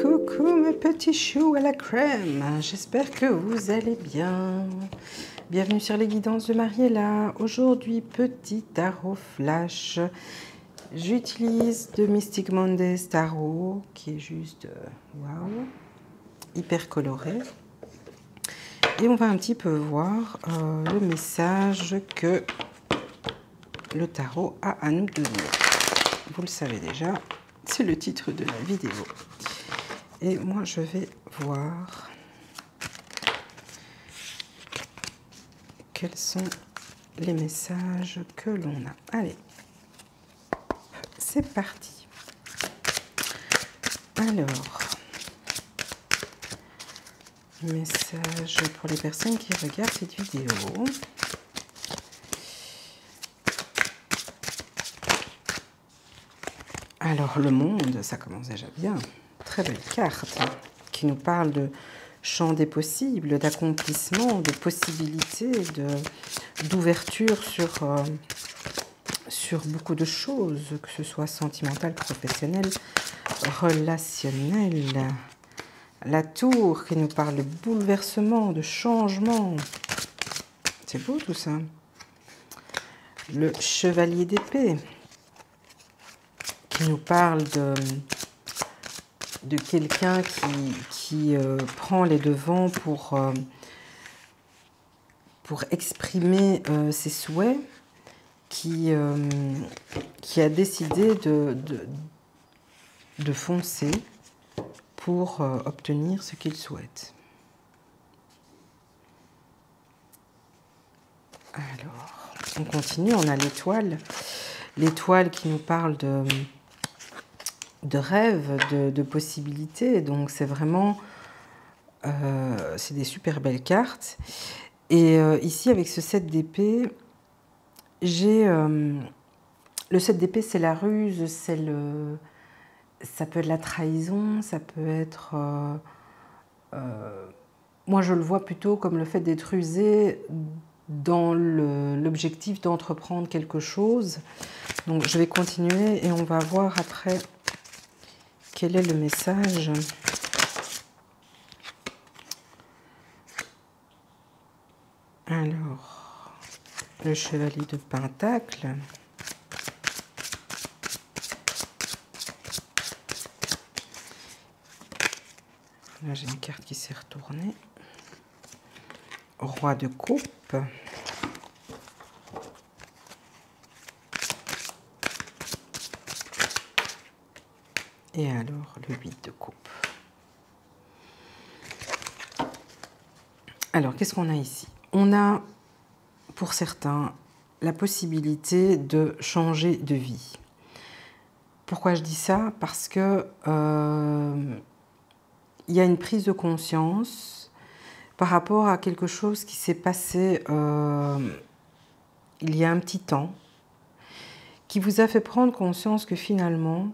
Coucou mes petits choux à la crème, j'espère que vous allez bien. Bienvenue sur les guidances de Mariella. Aujourd'hui, petit tarot flash. J'utilise de Mystic Mondays Tarot qui est juste waouh, hyper coloré. Et on va un petit peu voir le message que le tarot a à nous donner. Vous le savez déjà, c'est le titre de la vidéo. Et moi, je vais voir quels sont les messages que l'on a. Allez, c'est parti. Alors, message pour les personnes qui regardent cette vidéo. Alors, le monde, ça commence déjà bien. Très belle carte qui nous parle de champ des possibles, d'accomplissement, de possibilités, d'ouverture sur beaucoup de choses, que ce soit sentimental, professionnel, relationnel. La tour qui nous parle de bouleversement, de changement. C'est beau tout ça. Le chevalier d'épée qui nous parle de quelqu'un qui prend les devants pour exprimer ses souhaits, qui a décidé de foncer pour obtenir ce qu'il souhaite. Alors, on continue, on a l'étoile. L'étoile qui nous parle de rêves, de possibilités. Donc, c'est vraiment... c'est des super belles cartes. Et ici, avec ce 7 d'épée, j'ai... le 7 d'épée, c'est la ruse, c'est le... Ça peut être la trahison, ça peut être... moi, je le vois plutôt comme le fait d'être rusé dans l'objectif d'entreprendre quelque chose. Donc, je vais continuer et on va voir après quel est le message. Alors, le chevalier de Pentacle. Là, j'ai une carte qui s'est retournée. Roi de coupe. Et alors, le 8 de coupe. Alors, qu'est-ce qu'on a ici? On a, pour certains, la possibilité de changer de vie. Pourquoi je dis ça? Parce que il y a une prise de conscience par rapport à quelque chose qui s'est passé il y a un petit temps, qui vous a fait prendre conscience que finalement,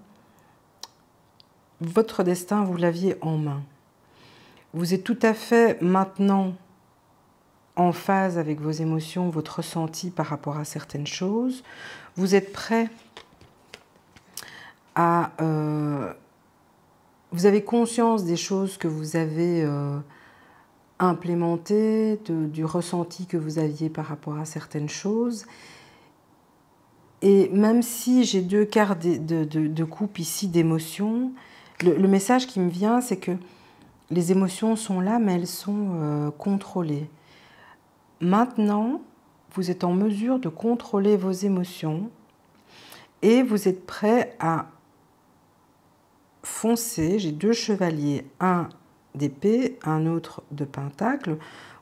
votre destin, vous l'aviez en main. Vous êtes tout à fait maintenant en phase avec vos émotions, votre ressenti par rapport à certaines choses. Vous êtes prêt à... vous avez conscience des choses que vous avez implémentées, du ressenti que vous aviez par rapport à certaines choses. Et même si j'ai deux cartes de coupe ici d'émotions, le message qui me vient, c'est que les émotions sont là, mais elles sont contrôlées. Maintenant, vous êtes en mesure de contrôler vos émotions et vous êtes prêt à foncer. J'ai deux chevaliers, un d'épée, un autre de pentacle.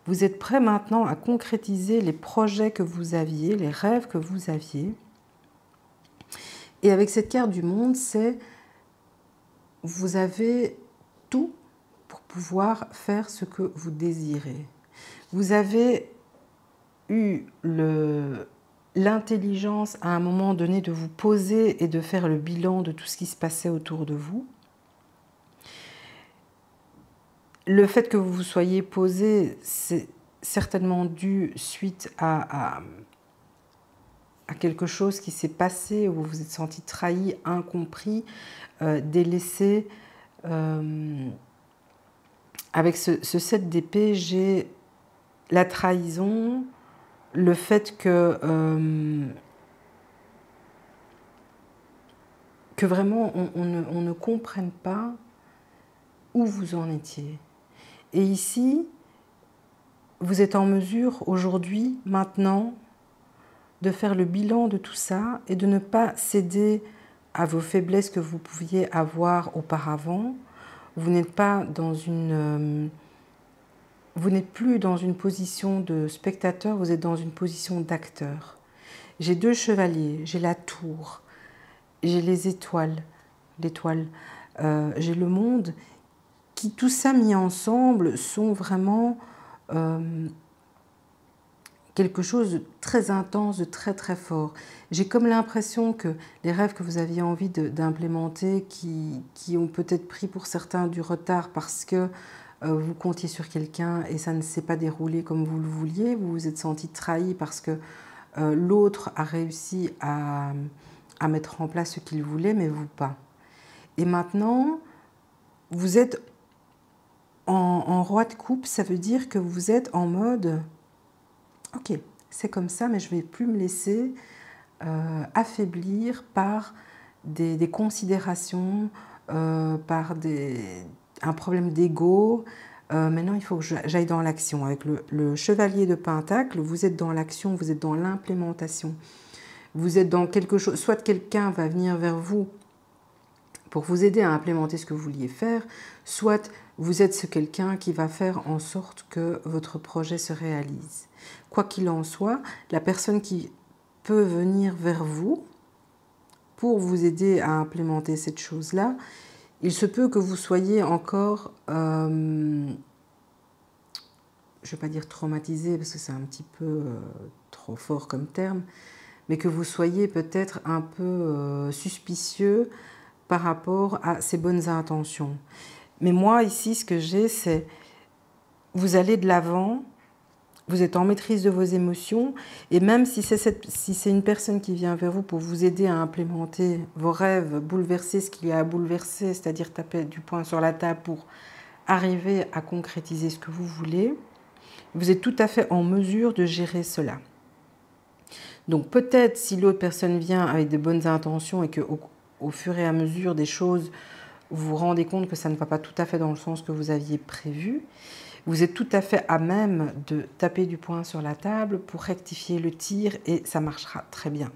Vous êtes prêt maintenant à concrétiser les projets que vous aviez, les rêves que vous aviez. Et avec cette carte du monde, c'est vous avez tout pour pouvoir faire ce que vous désirez. Vous avez eu l'intelligence à un moment donné de vous poser et de faire le bilan de tout ce qui se passait autour de vous. Le fait que vous vous soyez posé, c'est certainement dû suite à quelque chose qui s'est passé, où vous vous êtes senti trahi, incompris, délaissé, avec ce 7 d'épée, j'ai la trahison, le fait que vraiment on ne comprenne pas où vous en étiez. Et ici, vous êtes en mesure aujourd'hui, maintenant, de faire le bilan de tout ça et de ne pas céder à vos faiblesses que vous pouviez avoir auparavant. Vous n'êtes pas dans une... vous n'êtes plus dans une position de spectateur, vous êtes dans une position d'acteur. J'ai 2 chevaliers, j'ai la tour, j'ai les étoiles, j'ai le monde, qui tout ça mis ensemble sont vraiment quelque chose de très intense, de très très fort. J'ai comme l'impression que les rêves que vous aviez envie d'implémenter, qui ont peut-être pris pour certains du retard parce que vous comptiez sur quelqu'un et ça ne s'est pas déroulé comme vous le vouliez, vous vous êtes senti trahi parce que l'autre a réussi à mettre en place ce qu'il voulait, mais vous pas. Et maintenant, vous êtes en roi de coupe, ça veut dire que vous êtes en mode « Ok, c'est comme ça, mais je ne vais plus me laisser affaiblir par des considérations, par un problème d'ego. Maintenant, il faut que j'aille dans l'action. » Avec le chevalier de Pentacle, vous êtes dans l'action, vous êtes dans l'implémentation. Vous êtes dans quelque chose, soit quelqu'un va venir vers vous pour vous aider à implémenter ce que vous vouliez faire, soit vous êtes ce quelqu'un qui va faire en sorte que votre projet se réalise. Quoi qu'il en soit, la personne qui peut venir vers vous pour vous aider à implémenter cette chose-là, il se peut que vous soyez encore, je ne vais pas dire traumatisé parce que c'est un petit peu trop fort comme terme, mais que vous soyez peut-être un peu suspicieux par rapport à ses bonnes intentions. Mais moi, ici, ce que j'ai, c'est vous allez de l'avant, vous êtes en maîtrise de vos émotions, et même si c'est une personne qui vient vers vous pour vous aider à implémenter vos rêves, bouleverser ce qu'il y a à bouleverser, c'est-à-dire taper du poing sur la table pour arriver à concrétiser ce que vous voulez, vous êtes tout à fait en mesure de gérer cela. Donc peut-être si l'autre personne vient avec de bonnes intentions et qu'au fur et à mesure des choses, vous vous rendez compte que ça ne va pas tout à fait dans le sens que vous aviez prévu, vous êtes tout à fait à même de taper du poing sur la table pour rectifier le tir et ça marchera très bien.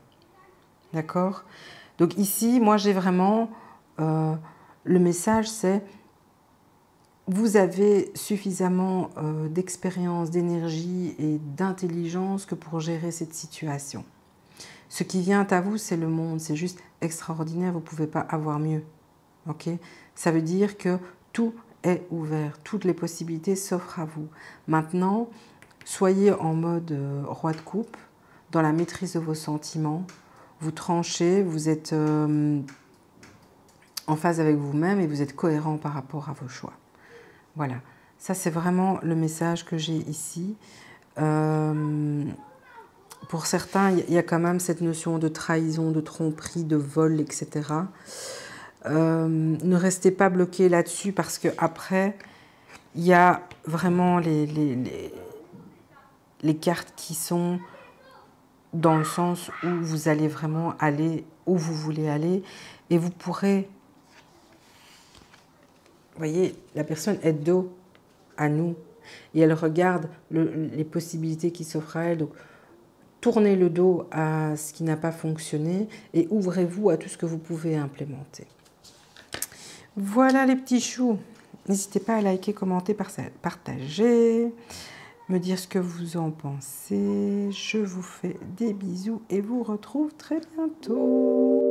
D'accord? Donc ici, moi j'ai vraiment... le message c'est vous avez suffisamment d'expérience, d'énergie et d'intelligence que pour gérer cette situation. Ce qui vient à vous, c'est le monde, c'est juste extraordinaire, vous ne pouvez pas avoir mieux. Okay? Ça veut dire que tout est ouvert, toutes les possibilités s'offrent à vous. Maintenant, soyez en mode roi de coupe, dans la maîtrise de vos sentiments, vous tranchez, vous êtes en phase avec vous-même et vous êtes cohérent par rapport à vos choix. Voilà, ça c'est vraiment le message que j'ai ici. Pour certains, il y a quand même cette notion de trahison, de tromperie, de vol, etc. Ne restez pas bloqué là-dessus parce qu'après, il y a vraiment les cartes qui sont dans le sens où vous allez vraiment aller où vous voulez aller et vous pourrez... Vous voyez, la personne est dos à nous et elle regarde les possibilités qui s'offrent à elle. Donc, tournez le dos à ce qui n'a pas fonctionné et ouvrez-vous à tout ce que vous pouvez implémenter. Voilà les petits choux. N'hésitez pas à liker, commenter, partager, me dire ce que vous en pensez. Je vous fais des bisous et vous retrouve très bientôt.